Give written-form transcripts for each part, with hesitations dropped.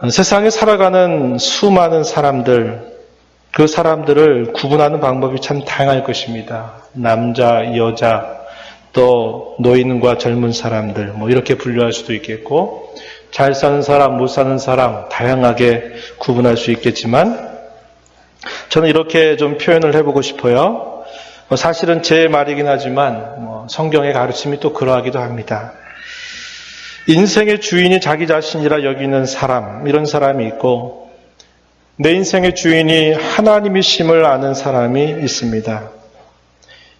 세상에 살아가는 수많은 사람들, 그 사람들을 구분하는 방법이 참 다양할 것입니다. 남자, 여자, 또 노인과 젊은 사람들, 이렇게 분류할 수도 있겠고, 잘 사는 사람, 못 사는 사람, 다양하게 구분할 수 있겠지만, 저는 이렇게 좀 표현을 해보고 싶어요. 사실은 제 말이긴 하지만, 성경의 가르침이 또 그러하기도 합니다. 인생의 주인이 자기 자신이라 여기는 사람, 이런 사람이 있고, 내 인생의 주인이 하나님이심을 아는 사람이 있습니다.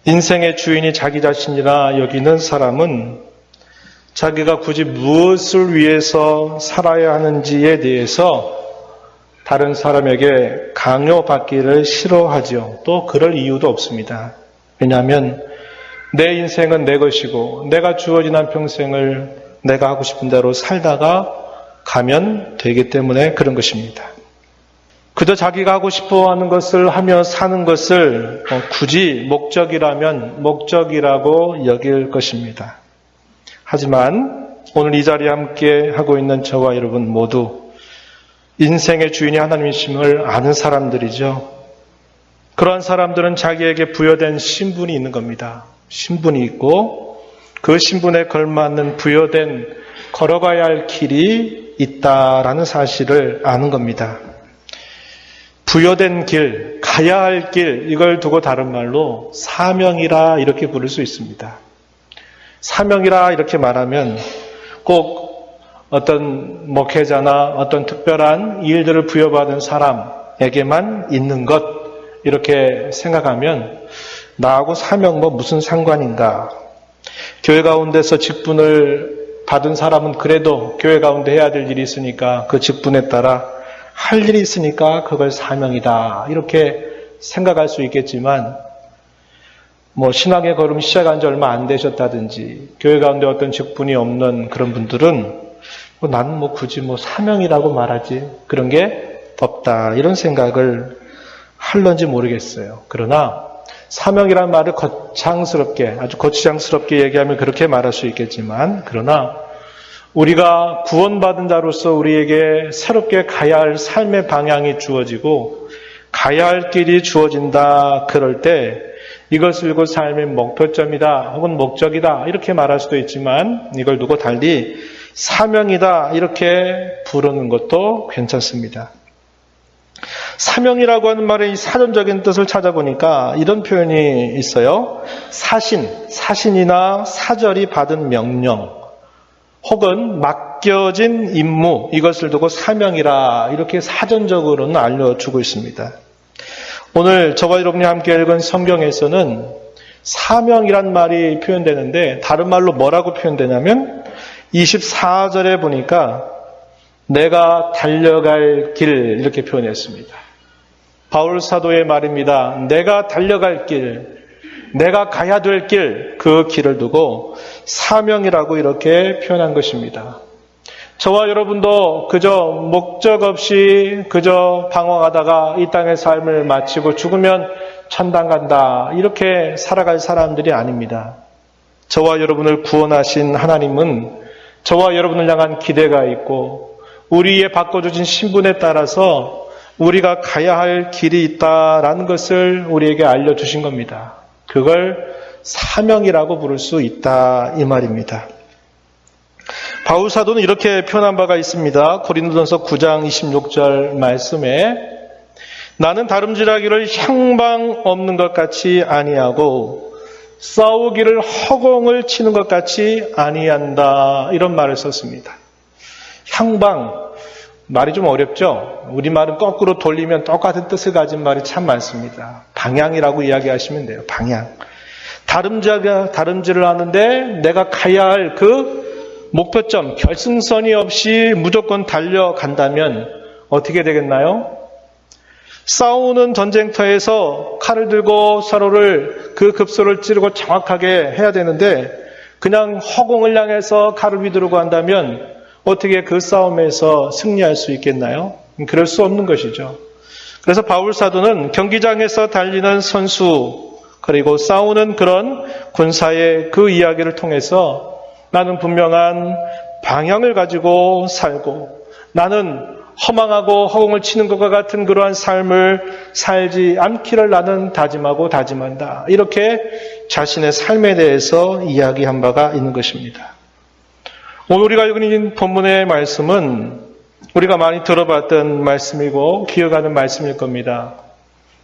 인생의 주인이 자기 자신이라 여기는 사람은 자기가 굳이 무엇을 위해서 살아야 하는지에 대해서 다른 사람에게 강요받기를 싫어하죠. 또 그럴 이유도 없습니다. 왜냐하면 내 인생은 내 것이고 내가 주어진 한 평생을 내가 하고 싶은 대로 살다가 가면 되기 때문에 그런 것입니다. 그저 자기가 하고 싶어하는 것을 하며 사는 것을 굳이 목적이라면 목적이라고 여길 것입니다. 하지만 오늘 이 자리에 함께 하고 있는 저와 여러분 모두 인생의 주인이 하나님이심을 아는 사람들이죠. 그러한 사람들은 자기에게 부여된 신분이 있는 겁니다. 신분이 있고 그 신분에 걸맞는 부여된 걸어가야 할 길이 있다라는 사실을 아는 겁니다. 부여된 길, 가야 할 길, 이걸 두고 다른 말로 사명이라 이렇게 부를 수 있습니다. 사명이라 이렇게 말하면 꼭 어떤 목회자나 어떤 특별한 일들을 부여받은 사람에게만 있는 것, 이렇게 생각하면 나하고 사명 무슨 상관인가? 교회 가운데서 직분을 받은 사람은 그래도 교회 가운데 해야 될 일이 있으니까 그 직분에 따라 할 일이 있으니까 그걸 사명이다. 이렇게 생각할 수 있겠지만 신앙의 걸음 시작한 지 얼마 안 되셨다든지 교회 가운데 어떤 직분이 없는 그런 분들은 나는 굳이 사명이라고 말하지 그런 게 없다. 이런 생각을 할런지 모르겠어요. 그러나 사명이라는 말을 거창스럽게 아주 거추장스럽게 얘기하면 그렇게 말할 수 있겠지만 그러나 우리가 구원받은 자로서 우리에게 새롭게 가야 할 삶의 방향이 주어지고 가야 할 길이 주어진다. 그럴 때 이것을 곧 삶의 목표점이다 혹은 목적이다 이렇게 말할 수도 있지만 이걸 두고 달리 사명이다 이렇게 부르는 것도 괜찮습니다. 사명이라고 하는 말의 사전적인 뜻을 찾아보니까 이런 표현이 있어요. 사신이나 사절이 받은 명령 혹은 맡겨진 임무, 이것을 두고 사명이라 이렇게 사전적으로는 알려주고 있습니다. 오늘 저와 여러분이 함께 읽은 성경에서는 사명이란 말이 표현되는데 다른 말로 뭐라고 표현되냐면 24절에 보니까 내가 달려갈 길 이렇게 표현했습니다. 바울 사도의 말입니다. 내가 달려갈 길, 내가 가야 될 길, 그 길을 두고 사명이라고 이렇게 표현한 것입니다. 저와 여러분도 그저 목적 없이 그저 방황하다가 이 땅의 삶을 마치고 죽으면 천당 간다 이렇게 살아갈 사람들이 아닙니다. 저와 여러분을 구원하신 하나님은 저와 여러분을 향한 기대가 있고 우리의 바꿔주신 신분에 따라서 우리가 가야 할 길이 있다라는 것을 우리에게 알려주신 겁니다. 그걸 사명이라고 부를 수 있다 이 말입니다. 바울 사도는 이렇게 표현한 바가 있습니다. 고린도전서 9장 26절 말씀에 나는 다름질하기를 향방 없는 것 같이 아니하고 싸우기를 허공을 치는 것 같이 아니한다 이런 말을 썼습니다. 향방 말이 좀 어렵죠? 우리말은 거꾸로 돌리면 똑같은 뜻을 가진 말이 참 많습니다. 방향이라고 이야기하시면 돼요. 방향. 다름질을 하는데 내가 가야 할 그 목표점, 결승선이 없이 무조건 달려간다면 어떻게 되겠나요? 싸우는 전쟁터에서 칼을 들고 서로를 그 급소를 찌르고 정확하게 해야 되는데 그냥 허공을 향해서 칼을 휘두르고 한다면 어떻게 그 싸움에서 승리할 수 있겠나요? 그럴 수 없는 것이죠. 그래서 바울 사도는 경기장에서 달리는 선수 그리고 싸우는 그런 군사의 그 이야기를 통해서 나는 분명한 방향을 가지고 살고 나는 허망하고 허공을 치는 것과 같은 그러한 삶을 살지 않기를 나는 다짐하고 다짐한다. 이렇게 자신의 삶에 대해서 이야기한 바가 있는 것입니다. 오늘 우리가 읽은 본문의 말씀은 우리가 많이 들어봤던 말씀이고 기억하는 말씀일 겁니다.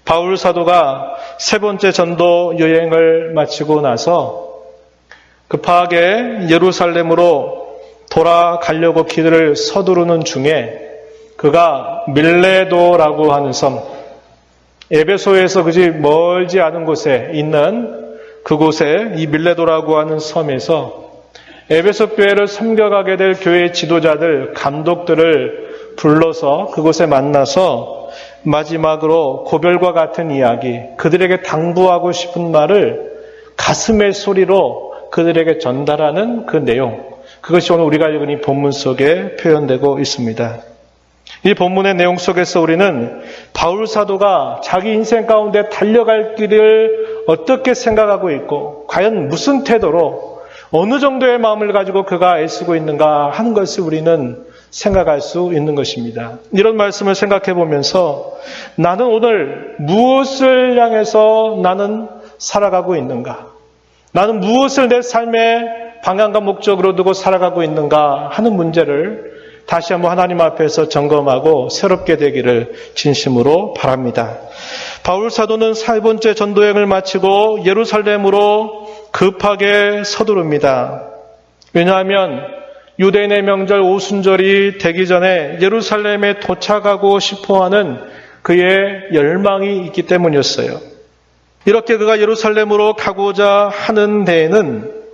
바울 사도가 세 번째 전도 여행을 마치고 나서 급하게 예루살렘으로 돌아가려고 길을 서두르는 중에 그가 밀레도라고 하는 섬, 에베소에서 그지 멀지 않은 곳에 있는 그곳에 이 밀레도라고 하는 섬에서 에베소 교회를 섬겨가게 될 교회 지도자들, 감독들을 불러서 그곳에 만나서 마지막으로 고별과 같은 이야기, 그들에게 당부하고 싶은 말을 가슴의 소리로 그들에게 전달하는 그 내용, 그것이 오늘 우리가 읽은 이 본문 속에 표현되고 있습니다. 이 본문의 내용 속에서 우리는 바울 사도가 자기 인생 가운데 달려갈 길을 어떻게 생각하고 있고 과연 무슨 태도로 어느 정도의 마음을 가지고 그가 애쓰고 있는가 하는 것을 우리는 생각할 수 있는 것입니다. 이런 말씀을 생각해 보면서 나는 오늘 무엇을 향해서 나는 살아가고 있는가? 나는 무엇을 내 삶의 방향과 목적으로 두고 살아가고 있는가 하는 문제를 다시 한번 하나님 앞에서 점검하고 새롭게 되기를 진심으로 바랍니다. 바울 사도는 세 번째 전도여행을 마치고 예루살렘으로 급하게 서두릅니다. 왜냐하면 유대인의 명절 오순절이 되기 전에 예루살렘에 도착하고 싶어하는 그의 열망이 있기 때문이었어요. 이렇게 그가 예루살렘으로 가고자 하는 데에는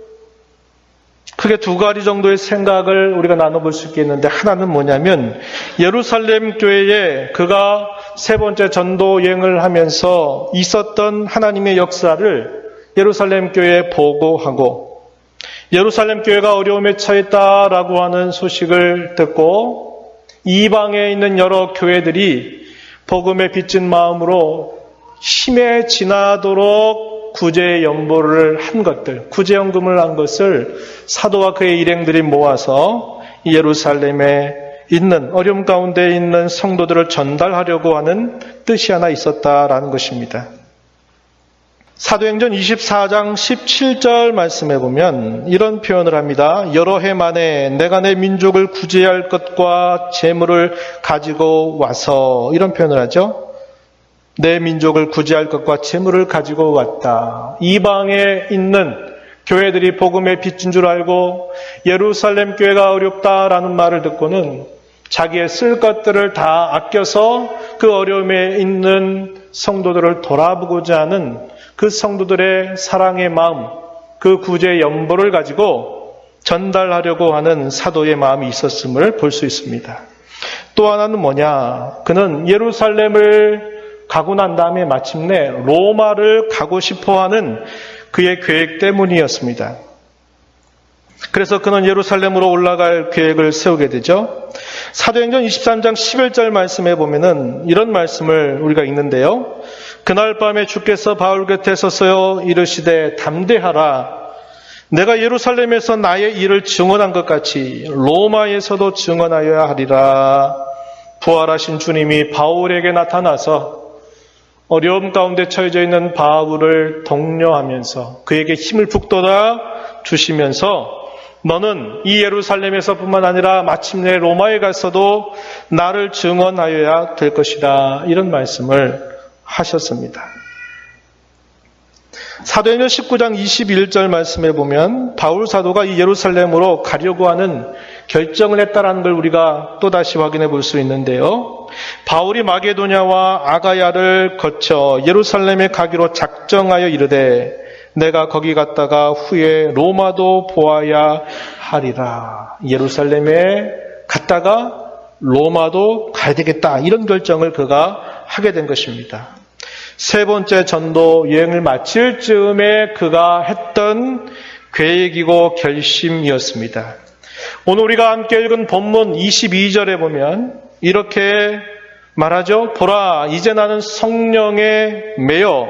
크게 두 가지 정도의 생각을 우리가 나눠볼 수 있겠는데, 하나는 뭐냐면 예루살렘 교회에 그가 세 번째 전도 여행을 하면서 있었던 하나님의 역사를 예루살렘 교회에 보고하고, 예루살렘 교회가 어려움에 처했다라고 하는 소식을 듣고 이방에 있는 여러 교회들이 복음에 빚진 마음으로 힘에 지나도록 구제 연보를 한 것들, 구제연금을 한 것을 사도와 그의 일행들이 모아서 예루살렘에 있는 어려움 가운데 있는 성도들을 전달하려고 하는 뜻이 하나 있었다라는 것입니다. 사도행전 24장 17절 말씀에 보면 이런 표현을 합니다. 여러 해 만에 내가 내 민족을 구제할 것과 재물을 가지고 와서, 이런 표현을 하죠. 내 민족을 구제할 것과 재물을 가지고 왔다. 이방에 있는 교회들이 복음에 빚진 줄 알고 예루살렘 교회가 어렵다라는 말을 듣고는 자기의 쓸 것들을 다 아껴서 그 어려움에 있는 성도들을 돌아보고자 하는 그 성도들의 사랑의 마음, 그 구제 연보를 가지고 전달하려고 하는 사도의 마음이 있었음을 볼 수 있습니다. 또 하나는 뭐냐? 그는 예루살렘을 가고 난 다음에 마침내 로마를 가고 싶어하는 그의 계획 때문이었습니다. 그래서 그는 예루살렘으로 올라갈 계획을 세우게 되죠. 사도행전 23장 11절 말씀에 보면은 이런 말씀을 우리가 읽는데요. 그날 밤에 주께서 바울 곁에 서서 이르시되 담대하라. 내가 예루살렘에서 나의 일을 증언한 것 같이 로마에서도 증언하여야 하리라. 부활하신 주님이 바울에게 나타나서 어려움 가운데 처해져 있는 바울을 독려하면서 그에게 힘을 북돋아 주시면서 너는 이 예루살렘에서뿐만 아니라 마침내 로마에 가서도 나를 증언하여야 될 것이다. 이런 말씀을 하셨습니다. 사도행전 19장 21절 말씀에 보면 바울 사도가 이 예루살렘으로 가려고 하는 결정을 했다는 걸 우리가 또다시 확인해 볼 수 있는데요. 바울이 마게도냐와 아가야를 거쳐 예루살렘에 가기로 작정하여 이르되 내가 거기 갔다가 후에 로마도 보아야 하리라. 예루살렘에 갔다가 로마도 가야 되겠다. 이런 결정을 그가 하게 된 것입니다. 세 번째 전도 여행을 마칠 즈음에 그가 했던 계획이고 결심이었습니다. 오늘 우리가 함께 읽은 본문 22절에 보면 이렇게 말하죠. 보라, 이제 나는 성령에 매여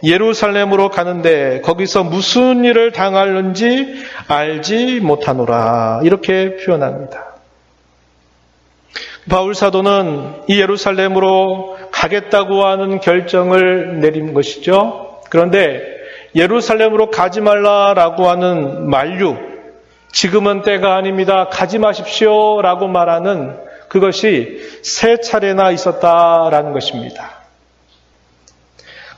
예루살렘으로 가는데 거기서 무슨 일을 당할는지 알지 못하노라. 이렇게 표현합니다. 바울 사도는 이 예루살렘으로 가겠다고 하는 결정을 내린 것이죠. 그런데 예루살렘으로 가지 말라라고 하는 만류, 지금은 때가 아닙니다, 가지 마십시오 라고 말하는 그것이 3차례나 있었다라는 것입니다.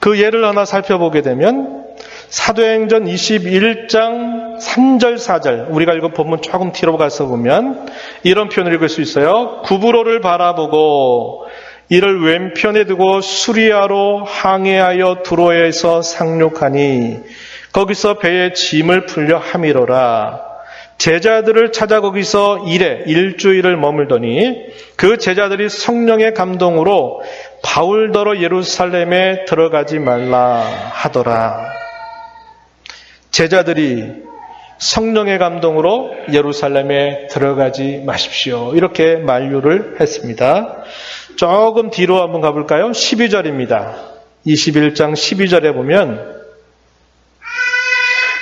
그 예를 하나 살펴보게 되면 사도행전 21장 3절 4절, 우리가 읽은 본문 조금 뒤로 가서 보면 이런 표현을 읽을 수 있어요. 구브로를 바라보고 이를 왼편에 두고 수리아로 항해하여 두로에서 상륙하니 거기서 배에 짐을 풀려 함이로라. 제자들을 찾아 거기서 일주일을 머물더니 그 제자들이 성령의 감동으로 바울더러 예루살렘에 들어가지 말라 하더라. 제자들이 성령의 감동으로 예루살렘에 들어가지 마십시오, 이렇게 만류를 했습니다. 조금 뒤로 한번 가볼까요? 12절입니다. 21장 12절에 보면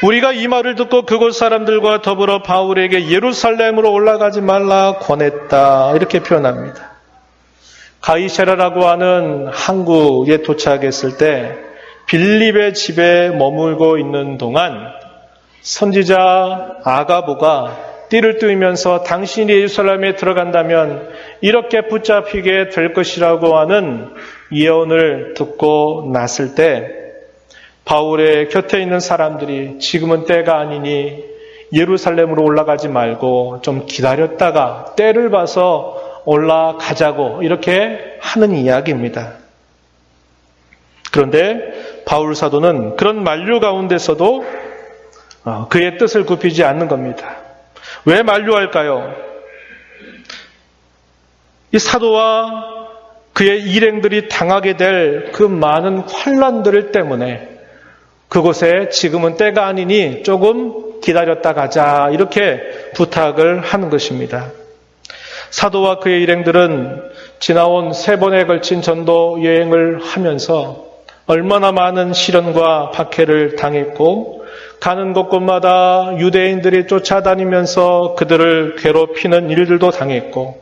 우리가 이 말을 듣고 그곳 사람들과 더불어 바울에게 예루살렘으로 올라가지 말라 권했다, 이렇게 표현합니다. 가이사랴라고 하는 항구에 도착했을 때 빌립의 집에 머물고 있는 동안 선지자 아가보가 띠를 띠면서 당신이 예루살렘에 들어간다면 이렇게 붙잡히게 될 것이라고 하는 예언을 듣고 났을 때 바울의 곁에 있는 사람들이 지금은 때가 아니니 예루살렘으로 올라가지 말고 좀 기다렸다가 때를 봐서 올라가자고 이렇게 하는 이야기입니다. 그런데 바울 사도는 그런 만류 가운데서도 그의 뜻을 굽히지 않는 겁니다. 왜 만류할까요? 이 사도와 그의 일행들이 당하게 될 그 많은 환난들 때문에 그곳에 지금은 때가 아니니 조금 기다렸다 가자, 이렇게 부탁을 하는 것입니다. 사도와 그의 일행들은 지나온 3번에 걸친 전도 여행을 하면서 얼마나 많은 시련과 박해를 당했고 가는 곳곳마다 유대인들이 쫓아다니면서 그들을 괴롭히는 일들도 당했고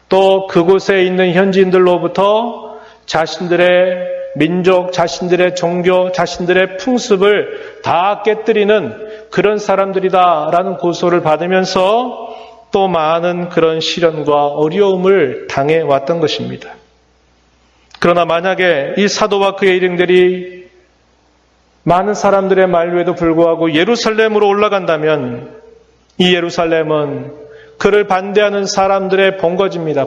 또 그곳에 있는 현지인들로부터 자신들의 민족, 자신들의 종교, 자신들의 풍습을 다 깨뜨리는 그런 사람들이다라는 고소를 받으면서 또 많은 그런 시련과 어려움을 당해왔던 것입니다. 그러나 만약에 이 사도와 그의 일행들이 많은 사람들의 만류에도 불구하고 예루살렘으로 올라간다면 이 예루살렘은 그를 반대하는 사람들의 본거지입니다.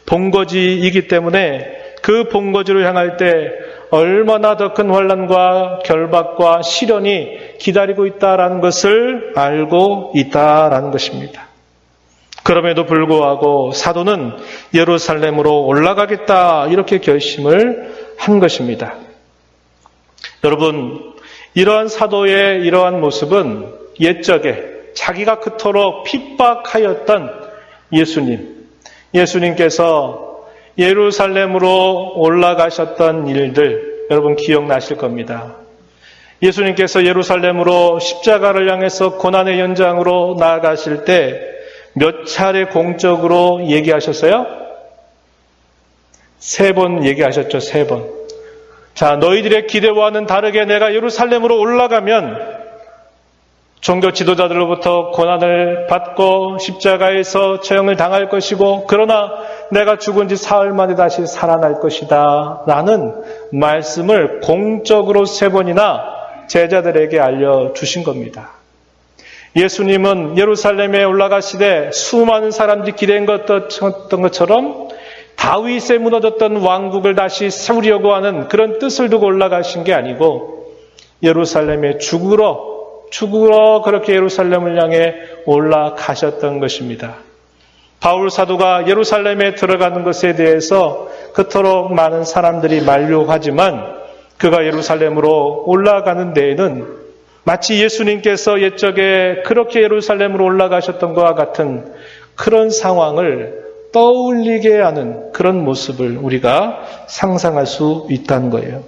본거지이기 때문에 그 본거지로 향할 때 얼마나 더 큰 환난과 결박과 시련이 기다리고 있다라는 것을 알고 있다라는 것입니다. 그럼에도 불구하고 사도는 예루살렘으로 올라가겠다, 이렇게 결심을 한 것입니다. 여러분, 이러한 사도의 이러한 모습은 옛적에 자기가 그토록 핍박하였던 예수님께서 예루살렘으로 올라가셨던 일들, 여러분 기억나실 겁니다. 예수님께서 예루살렘으로 십자가를 향해서 고난의 연장으로 나아가실 때 몇 차례 공적으로 얘기하셨어요? 3번 얘기하셨죠. 3번. 자, 너희들의 기대와는 다르게 내가 예루살렘으로 올라가면 종교 지도자들로부터 고난을 받고 십자가에서 처형을 당할 것이고, 그러나 내가 죽은 지 사흘 만에 다시 살아날 것이다 라는 말씀을 공적으로 3번이나 제자들에게 알려주신 겁니다. 예수님은 예루살렘에 올라가시되 수많은 사람들이 기대했던 것처럼 다윗에 무너졌던 왕국을 다시 세우려고 하는 그런 뜻을 두고 올라가신 게 아니고 예루살렘에 죽으러 그렇게 예루살렘을 향해 올라가셨던 것입니다. 바울 사도가 예루살렘에 들어가는 것에 대해서 그토록 많은 사람들이 만류하지만 그가 예루살렘으로 올라가는 데에는 마치 예수님께서 옛적에 그렇게 예루살렘으로 올라가셨던 것과 같은 그런 상황을 떠올리게 하는 그런 모습을 우리가 상상할 수 있다는 거예요.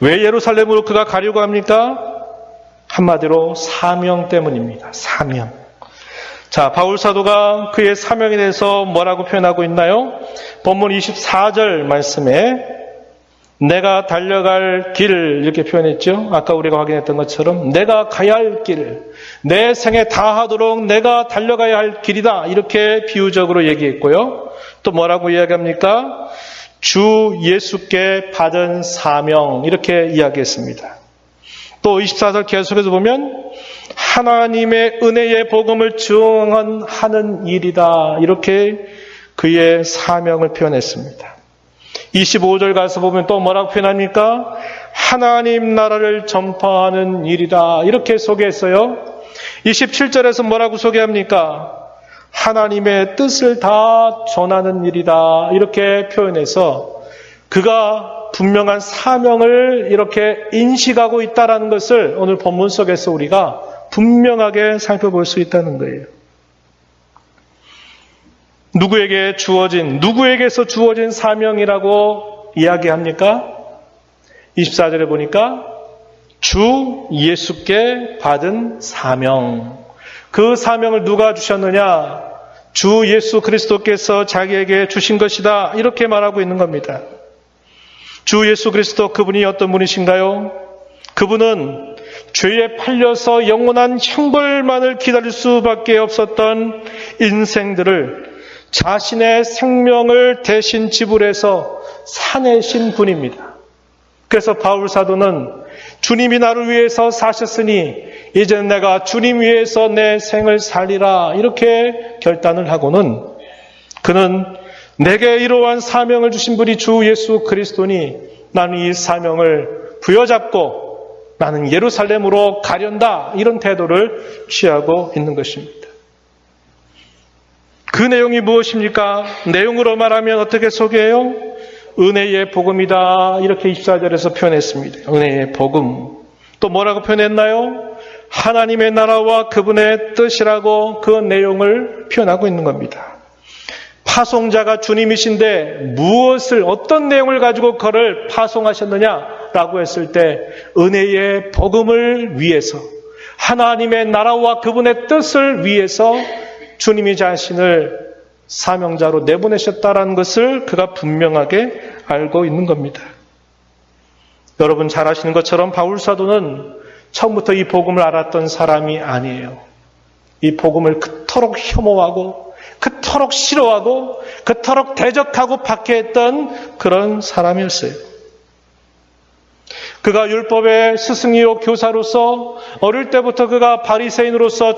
왜 예루살렘으로 그가 가려고 합니까? 한마디로 사명 때문입니다. 자, 바울 사도가 그의 사명에 대해서 뭐라고 표현하고 있나요? 본문 24절 말씀에 내가 달려갈 길 이렇게 표현했죠. 아까 우리가 확인했던 것처럼 내가 가야 할 길, 내 생에 다하도록 내가 달려가야 할 길이다 이렇게 비유적으로 얘기했고요. 또 뭐라고 이야기합니까? 주 예수께 받은 사명 이렇게 이야기했습니다. 또 24절 계속해서 보면 하나님의 은혜의 복음을 증언하는 일이다 이렇게 그의 사명을 표현했습니다. 25절 가서 보면 또 뭐라고 표현합니까? 하나님 나라를 전파하는 일이다 이렇게 소개했어요. 27절에서 뭐라고 소개합니까? 하나님의 뜻을 다 전하는 일이다 이렇게 표현해서 그가 분명한 사명을 이렇게 인식하고 있다는 것을 오늘 본문 속에서 우리가 분명하게 살펴볼 수 있다는 거예요. 누구에게서 주어진 사명이라고 이야기합니까? 24절에 보니까 주 예수께 받은 사명. 그 사명을 누가 주셨느냐? 주 예수 그리스도께서 자기에게 주신 것이다. 이렇게 말하고 있는 겁니다. 주 예수 그리스도 그분이 어떤 분이신가요? 그분은 죄에 팔려서 영원한 형벌만을 기다릴 수밖에 없었던 인생들을 자신의 생명을 대신 지불해서 사내신 분입니다. 그래서 바울 사도는 주님이 나를 위해서 사셨으니 이제는 내가 주님 위해서 내 생을 살리라 이렇게 결단을 하고는 그는 내게 이러한 사명을 주신 분이 주 예수 그리스도니 나는 이 사명을 부여잡고 나는 예루살렘으로 가련다 이런 태도를 취하고 있는 것입니다. 그 내용이 무엇입니까? 내용으로 말하면 어떻게 소개해요? 은혜의 복음이다 이렇게 24절에서 표현했습니다. 은혜의 복음. 또 뭐라고 표현했나요? 하나님의 나라와 그분의 뜻이라고 그 내용을 표현하고 있는 겁니다. 파송자가 주님이신데 어떤 내용을 가지고 그를 파송하셨느냐라고 했을 때 은혜의 복음을 위해서 하나님의 나라와 그분의 뜻을 위해서 주님이 자신을 사명자로 내보내셨다라는 것을 그가 분명하게 알고 있는 겁니다. 여러분 잘 아시는 것처럼 바울 사도는 처음부터 이 복음을 알았던 사람이 아니에요. 이 복음을 그토록 혐오하고 그토록 싫어하고 그토록 대적하고 박해했던 그런 사람이었어요. 그가 율법의 스승이요 교사로서 어릴 때부터 그가 바리새인으로서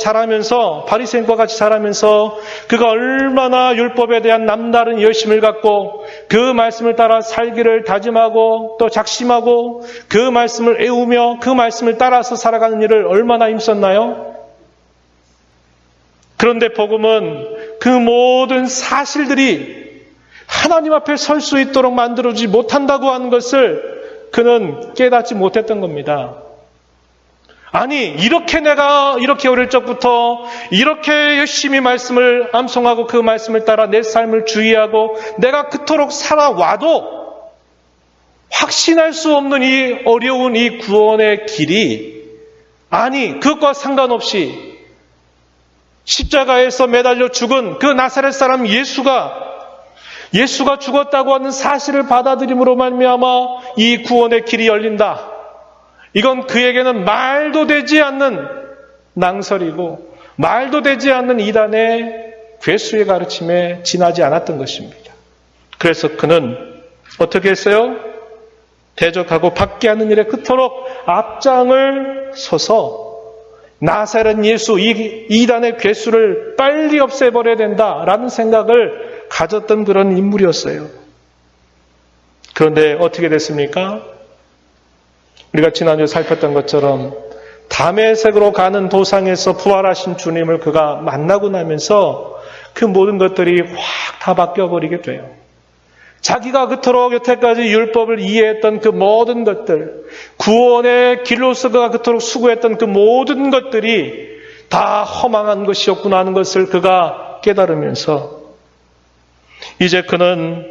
바리새인과 같이 자라면서 그가 얼마나 율법에 대한 남다른 열심을 갖고 그 말씀을 따라 살기를 다짐하고 또 작심하고 그 말씀을 애우며 그 말씀을 따라서 살아가는 일을 얼마나 힘썼나요? 그런데 복음은 그 모든 사실들이 하나님 앞에 설 수 있도록 만들어주지 못한다고 하는 것을 그는 깨닫지 못했던 겁니다. 아니, 내가 이렇게 어릴 적부터 이렇게 열심히 말씀을 암송하고 그 말씀을 따라 내 삶을 주의하고 내가 그토록 살아와도 확신할 수 없는 이 어려운 이 구원의 길이 그것과 상관없이 십자가에서 매달려 죽은 그 나사렛 사람 예수가 죽었다고 하는 사실을 받아들임으로 말미암아 이 구원의 길이 열린다. 이건 그에게는 말도 되지 않는 낭설이고 말도 되지 않는 이단의 괴수의 가르침에 지나지 않았던 것입니다. 그래서 그는 어떻게 했어요? 대적하고 박해하는 일에 그토록 앞장을 서서 나사렛 예수, 이단의 괴수를 빨리 없애버려야 된다라는 생각을 가졌던 그런 인물이었어요. 그런데 어떻게 됐습니까? 우리가 지난주에 살폈던 것처럼 다메섹으로 가는 도상에서 부활하신 주님을 그가 만나고 나면서 그 모든 것들이 확 다 바뀌어버리게 돼요. 자기가 그토록 여태까지 율법을 이해했던 그 모든 것들, 구원의 길로서 그가 그토록 수고했던 그 모든 것들이 다 허망한 것이었구나 하는 것을 그가 깨달으면서 이제 그는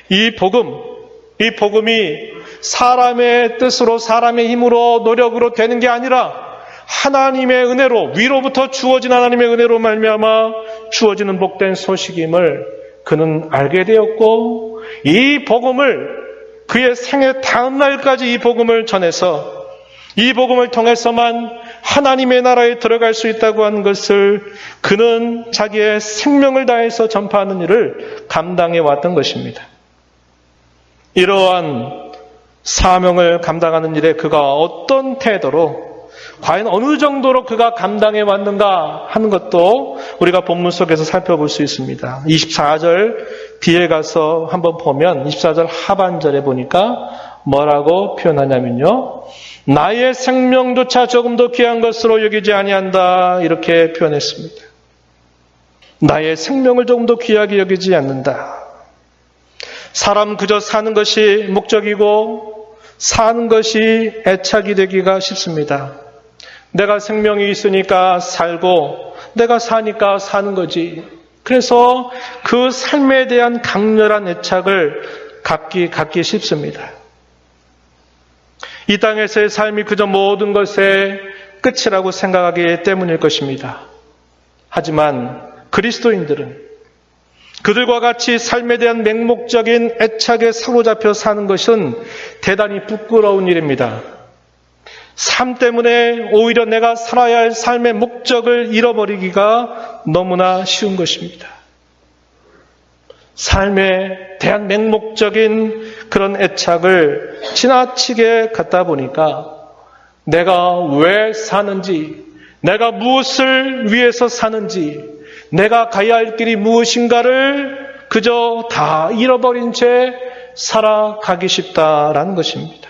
이 복음이 사람의 뜻으로 사람의 힘으로 노력으로 되는 게 아니라 하나님의 은혜로, 위로부터 주어진 하나님의 은혜로 말미암아 주어지는 복된 소식임을 그는 알게 되었고, 이 복음을 그의 생애 다음 날까지 이 복음을 전해서 이 복음을 통해서만 하나님의 나라에 들어갈 수 있다고 하는 것을 그는 자기의 생명을 다해서 전파하는 일을 감당해 왔던 것입니다. 이러한 사명을 감당하는 일에 그가 어떤 태도로, 과연 어느 정도로 그가 감당해 왔는가 하는 것도 우리가 본문 속에서 살펴볼 수 있습니다. 24절 뒤에 가서 한번 보면 24절 하반절에 보니까 뭐라고 표현하냐면요, 나의 생명조차 조금도 귀한 것으로 여기지 아니한다, 이렇게 표현했습니다. 나의 생명을 조금도 귀하게 여기지 않는다. 사람 그저 사는 것이 목적이고 사는 것이 애착이 되기가 쉽습니다. 내가 생명이 있으니까 살고 내가 사니까 사는 거지. 그래서 그 삶에 대한 강렬한 애착을 갖기 쉽습니다. 이 땅에서의 삶이 그저 모든 것의 끝이라고 생각하기 때문일 것입니다. 하지만 그리스도인들은 그들과 같이 삶에 대한 맹목적인 애착에 사로잡혀 사는 것은 대단히 부끄러운 일입니다. 삶 때문에 오히려 내가 살아야 할 삶의 목적을 잃어버리기가 너무나 쉬운 것입니다. 삶에 대한 맹목적인 그런 애착을 지나치게 갖다 보니까 내가 왜 사는지, 내가 무엇을 위해서 사는지, 내가 가야 할 길이 무엇인가를 그저 다 잃어버린 채 살아가기 쉽다라는 것입니다.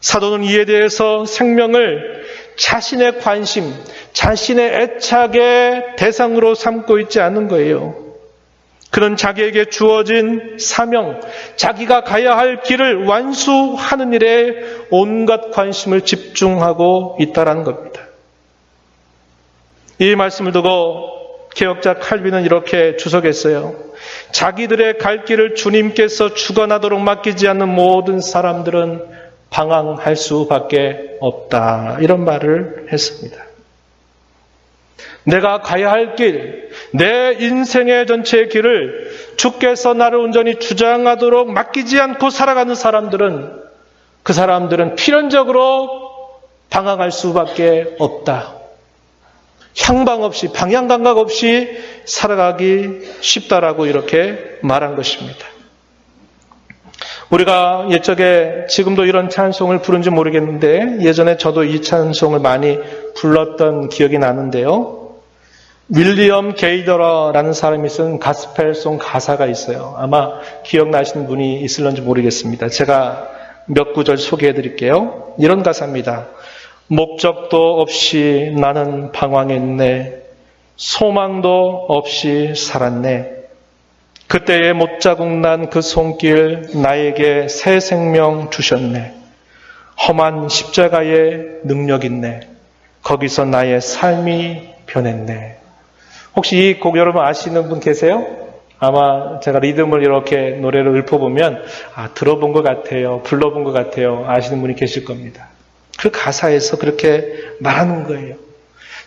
사도는 이에 대해서 생명을 자신의 관심, 자신의 애착의 대상으로 삼고 있지 않은 거예요. 그는 자기에게 주어진 사명, 자기가 가야 할 길을 완수하는 일에 온갖 관심을 집중하고 있다는 겁니다. 이 말씀을 두고 개혁자 칼빈은 이렇게 주석했어요. 자기들의 갈 길을 주님께서 주관하도록 맡기지 않는 모든 사람들은 방황할 수밖에 없다, 이런 말을 했습니다. 내가 가야 할 길, 내 인생의 전체의 길을 주께서 나를 온전히 주장하도록 맡기지 않고 살아가는 사람들은, 그 사람들은 필연적으로 방황할 수밖에 없다. 향방 없이, 방향 감각 없이 살아가기 쉽다라고 이렇게 말한 것입니다. 우리가 옛적에, 지금도 이런 찬송을 부른지 모르겠는데 예전에 저도 이 찬송을 많이 불렀던 기억이 나는데요. 윌리엄 게이더러라는 사람이 쓴 가스펠송 가사가 있어요. 아마 기억나시는 분이 있을런지 모르겠습니다. 제가 몇 구절 소개해 드릴게요. 이런 가사입니다. 목적도 없이 나는 방황했네. 소망도 없이 살았네. 그때에 못자국 난 그 손길 나에게 새 생명 주셨네. 험한 십자가의 능력 있네. 거기서 나의 삶이 변했네. 혹시 이 곡 여러분 아시는 분 계세요? 아마 제가 리듬을 이렇게 노래를 읊어보면 들어본 것 같아요, 불러본 것 같아요, 아시는 분이 계실 겁니다. 그 가사에서 그렇게 말하는 거예요.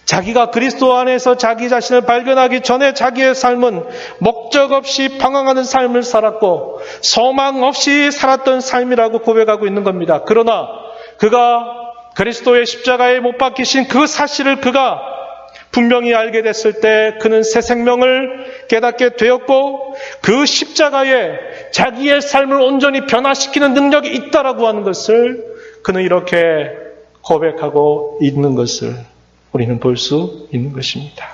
자기가 그리스도 안에서 자기 자신을 발견하기 전에 자기의 삶은 목적 없이 방황하는 삶을 살았고 소망 없이 살았던 삶이라고 고백하고 있는 겁니다. 그러나 그가 그리스도의 십자가에 못 박히신 그 사실을 그가 분명히 알게 됐을 때 그는 새 생명을 깨닫게 되었고 그 십자가에 자기의 삶을 온전히 변화시키는 능력이 있다라고 하는 것을 그는 이렇게 고백하고 있는 것을 우리는 볼 수 있는 것입니다.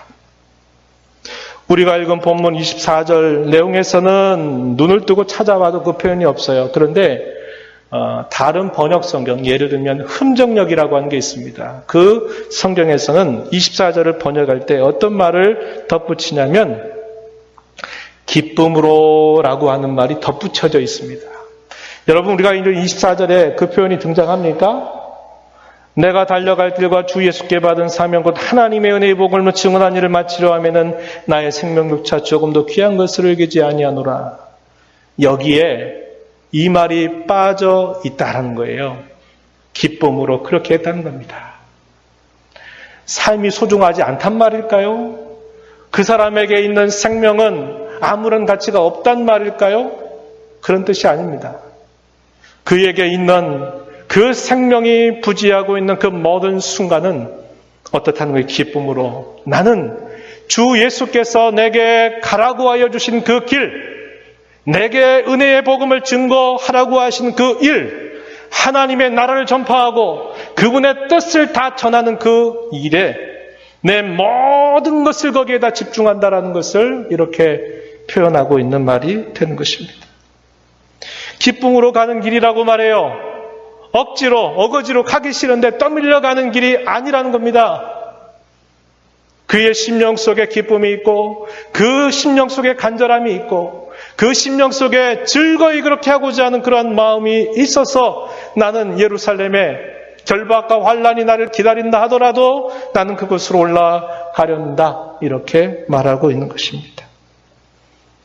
우리가 읽은 본문 24절 내용에서는 눈을 뜨고 찾아봐도 그 표현이 없어요. 그런데 다른 번역 성경, 예를 들면 흠정역이라고 하는 게 있습니다. 그 성경에서는 24절을 번역할 때 어떤 말을 덧붙이냐면 기쁨으로 라고 하는 말이 덧붙여져 있습니다. 여러분, 우리가 이제 24절에 그 표현이 등장합니까? 내가 달려갈 길과 주 예수께 받은 사명 곧 하나님의 은혜의 복을 증언한 일을 마치려 하면은 나의 생명조차 조금도 귀한 것을 여기지 아니하노라. 여기에 이 말이 빠져 있다는 거예요. 기쁨으로 그렇게 했다는 겁니다. 삶이 소중하지 않단 말일까요? 그 사람에게 있는 생명은 아무런 가치가 없단 말일까요? 그런 뜻이 아닙니다. 그에게 있는 그 생명이 부지하고 있는 그 모든 순간은 어떻다는 거예요? 기쁨으로. 나는 주 예수께서 내게 가라고 하여 주신 그 길, 내게 은혜의 복음을 증거하라고 하신 그 일, 하나님의 나라를 전파하고 그분의 뜻을 다 전하는 그 일에 내 모든 것을 거기에다 집중한다라는 것을 이렇게 표현하고 있는 말이 되는 것입니다. 기쁨으로 가는 길이라고 말해요. 억지로, 어거지로 가기 싫은데 떠밀려 가는 길이 아니라는 겁니다. 그의 심령 속에 기쁨이 있고 그 심령 속에 간절함이 있고 그 심령 속에 즐거이 그렇게 하고자 하는 그러한 마음이 있어서 나는 예루살렘에 결박과 환란이 나를 기다린다 하더라도 나는 그곳으로 올라가련다 이렇게 말하고 있는 것입니다.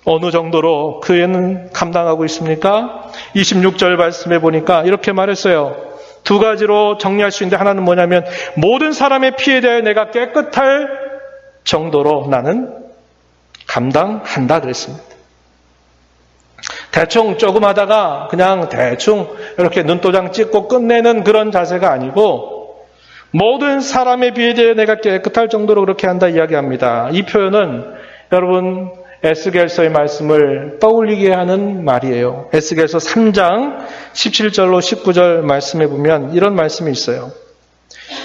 어느 정도로 그애는 감당하고 있습니까? 26절 말씀해 보니까 이렇게 말했어요. 두 가지로 정리할 수 있는데 하나는 뭐냐면 모든 사람의 피에 대하여 내가 깨끗할 정도로 나는 감당한다 그랬습니다. 대충 조금 하다가 그냥 대충 이렇게 눈도장 찍고 끝내는 그런 자세가 아니고 모든 사람의 피에 대해 내가 깨끗할 정도로 그렇게 한다 이야기합니다. 이 표현은 여러분 에스겔서의 말씀을 떠올리게 하는 말이에요. 에스겔서 3장 17절로 19절 말씀에 보면 이런 말씀이 있어요.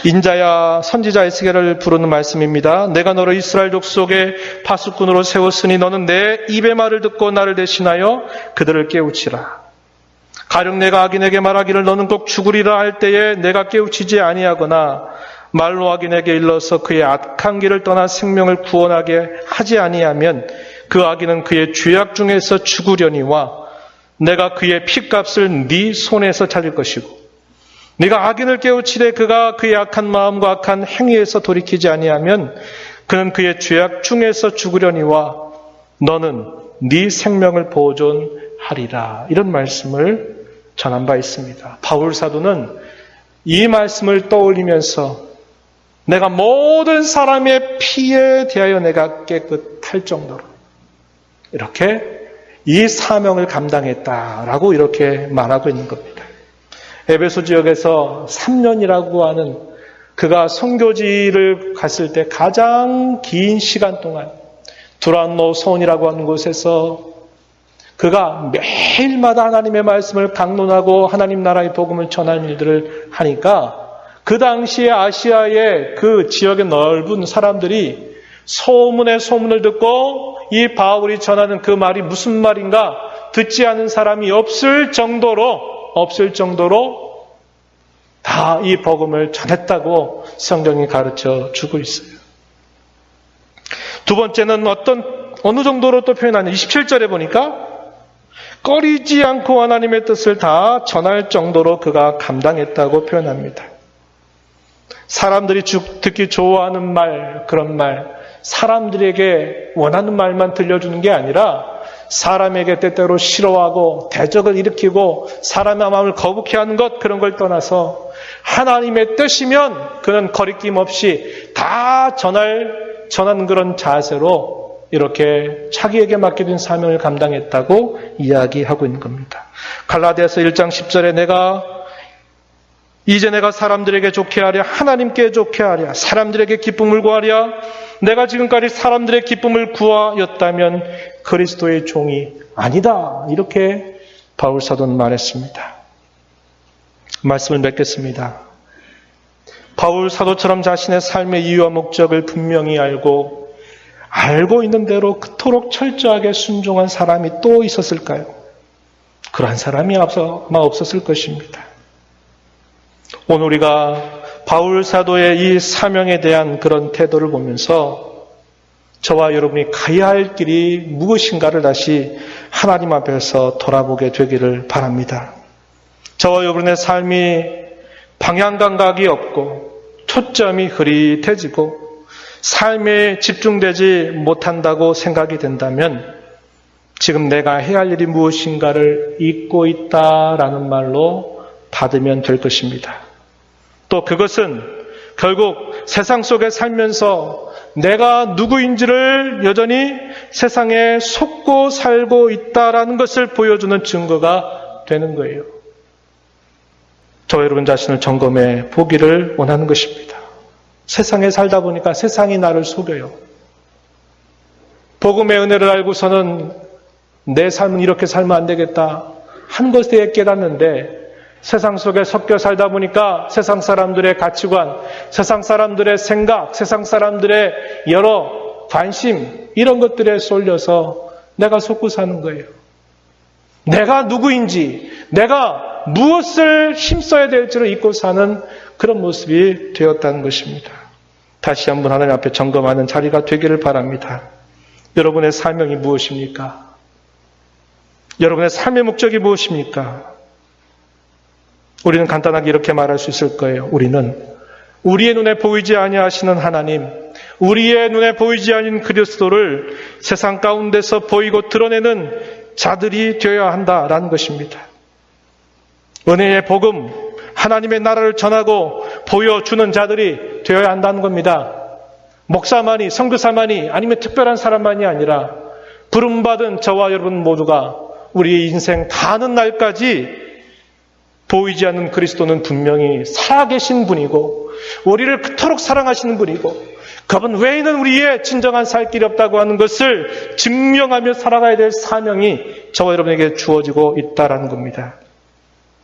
인자야 선지자 에스겔을 부르는 말씀입니다. 내가 너를 이스라엘 족속의 파수꾼으로 세웠으니 너는 내 입의 말을 듣고 나를 대신하여 그들을 깨우치라. 가령 내가 악인에게 말하기를 너는 꼭 죽으리라 할 때에 내가 깨우치지 아니하거나 말로 악인에게 일러서 그의 악한 길을 떠나 생명을 구원하게 하지 아니하면 그 악인은 그의 죄악 중에서 죽으려니와 내가 그의 핏값을 네 손에서 찾을 것이고 네가 악인을 깨우치되 그가 그의 악한 마음과 악한 행위에서 돌이키지 아니하면 그는 그의 죄악 중에서 죽으려니와 너는 네 생명을 보존하리라. 이런 말씀을 전한 바 있습니다. 바울 사도는 이 말씀을 떠올리면서 내가 모든 사람의 피에 대하여 내가 깨끗할 정도로 이렇게 이 사명을 감당했다라고 이렇게 말하고 있는 겁니다. 에베소 지역에서 3년이라고 하는 그가 선교지를 갔을 때 가장 긴 시간 동안 두란노 소원이라고 하는 곳에서 그가 매일마다 하나님의 말씀을 강론하고 하나님 나라의 복음을 전하는 일들을 하니까 그 당시에 아시아의 그 지역의 넓은 사람들이 소문의 소문을 듣고 이 바울이 전하는 그 말이 무슨 말인가 듣지 않은 사람이 없을 정도로 다 이 복음을 전했다고 성경이 가르쳐 주고 있어요. 두 번째는 어느 정도로 또 표현하냐 27절에 보니까 꺼리지 않고 하나님의 뜻을 다 전할 정도로 그가 감당했다고 표현합니다. 사람들이 듣기 좋아하는 말, 그런 말, 사람들에게 원하는 말만 들려주는 게 아니라 사람에게 때때로 싫어하고 대적을 일으키고 사람의 마음을 거북해 하는 것, 그런 걸 떠나서 하나님의 뜻이면 그는 거리낌 없이 다 전하는 그런 자세로 이렇게 자기에게 맡겨진 사명을 감당했다고 이야기하고 있는 겁니다. 갈라디아서 1장 10절에 이제 내가 사람들에게 좋게 하랴 하나님께 좋게 하랴 사람들에게 기쁨을 구하랴 내가 지금까지 사람들의 기쁨을 구하였다면 그리스도의 종이 아니다. 이렇게 바울 사도는 말했습니다. 말씀을 맺겠습니다. 바울 사도처럼 자신의 삶의 이유와 목적을 분명히 알고 있는 대로 그토록 철저하게 순종한 사람이 또 있었을까요? 그러한 사람이 아마 없었을 것입니다. 오늘 우리가 바울 사도의 이 사명에 대한 그런 태도를 보면서 저와 여러분이 가야 할 길이 무엇인가를 다시 하나님 앞에서 돌아보게 되기를 바랍니다. 저와 여러분의 삶이 방향 감각이 없고 초점이 흐릿해지고 삶에 집중되지 못한다고 생각이 된다면 지금 내가 해야 할 일이 무엇인가를 잊고 있다라는 말로 받으면 될 것입니다. 또 그것은 결국 세상 속에 살면서 내가 누구인지를 여전히 세상에 속고 살고 있다라는 것을 보여주는 증거가 되는 거예요. 저 여러분 자신을 점검해 보기를 원하는 것입니다. 세상에 살다 보니까 세상이 나를 속여요. 복음의 은혜를 알고서는 내 삶은 이렇게 살면 안 되겠다 한 것에 깨닫는데 세상 속에 섞여 살다 보니까 세상 사람들의 가치관, 세상 사람들의 생각, 세상 사람들의 여러 관심 이런 것들에 쏠려서 내가 속고 사는 거예요. 내가 누구인지, 내가 무엇을 힘써야 될지를 잊고 사는 그런 모습이 되었다는 것입니다. 다시 한번 하나님 앞에 점검하는 자리가 되기를 바랍니다. 여러분의 사명이 무엇입니까? 여러분의 삶의 목적이 무엇입니까? 우리는 간단하게 이렇게 말할 수 있을 거예요. 우리는 우리의 눈에 보이지 아니하시는 하나님, 우리의 눈에 보이지 아닌 그리스도를 세상 가운데서 보이고 드러내는 자들이 되어야 한다라는 것입니다. 은혜의 복음, 하나님의 나라를 전하고 보여주는 자들이 되어야 한다는 겁니다. 목사만이, 선교사만이, 아니면 특별한 사람만이 아니라 부름받은 저와 여러분 모두가 우리의 인생 다하는 날까지 보이지 않는 그리스도는 분명히 살아계신 분이고 우리를 그토록 사랑하시는 분이고 그분 외에는 우리의 진정한 살 길이 없다고 하는 것을 증명하며 살아가야 될 사명이 저와 여러분에게 주어지고 있다는 겁니다.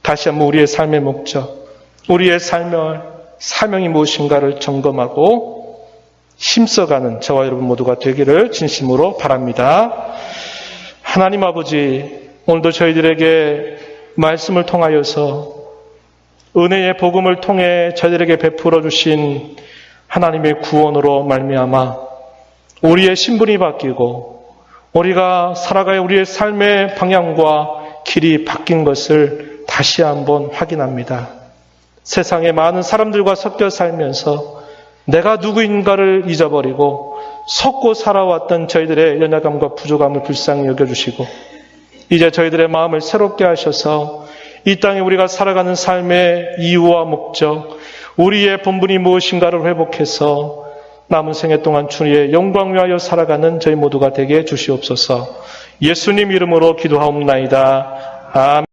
다시 한번 우리의 삶의 목적, 우리의 삶의 사명이 무엇인가를 점검하고 힘써가는 저와 여러분 모두가 되기를 진심으로 바랍니다. 하나님 아버지, 오늘도 저희들에게 말씀을 통하여서 은혜의 복음을 통해 저희들에게 베풀어 주신 하나님의 구원으로 말미암아 우리의 신분이 바뀌고 우리가 살아가야 우리의 삶의 방향과 길이 바뀐 것을 다시 한번 확인합니다. 세상에 많은 사람들과 섞여 살면서 내가 누구인가를 잊어버리고 섞고 살아왔던 저희들의 연약함과 부족함을 불쌍히 여겨주시고 이제 저희들의 마음을 새롭게 하셔서 이 땅에 우리가 살아가는 삶의 이유와 목적, 우리의 본분이 무엇인가를 회복해서 남은 생애 동안 주의 영광 위하여 살아가는 저희 모두가 되게 해주시옵소서. 예수님 이름으로 기도하옵나이다. 아멘.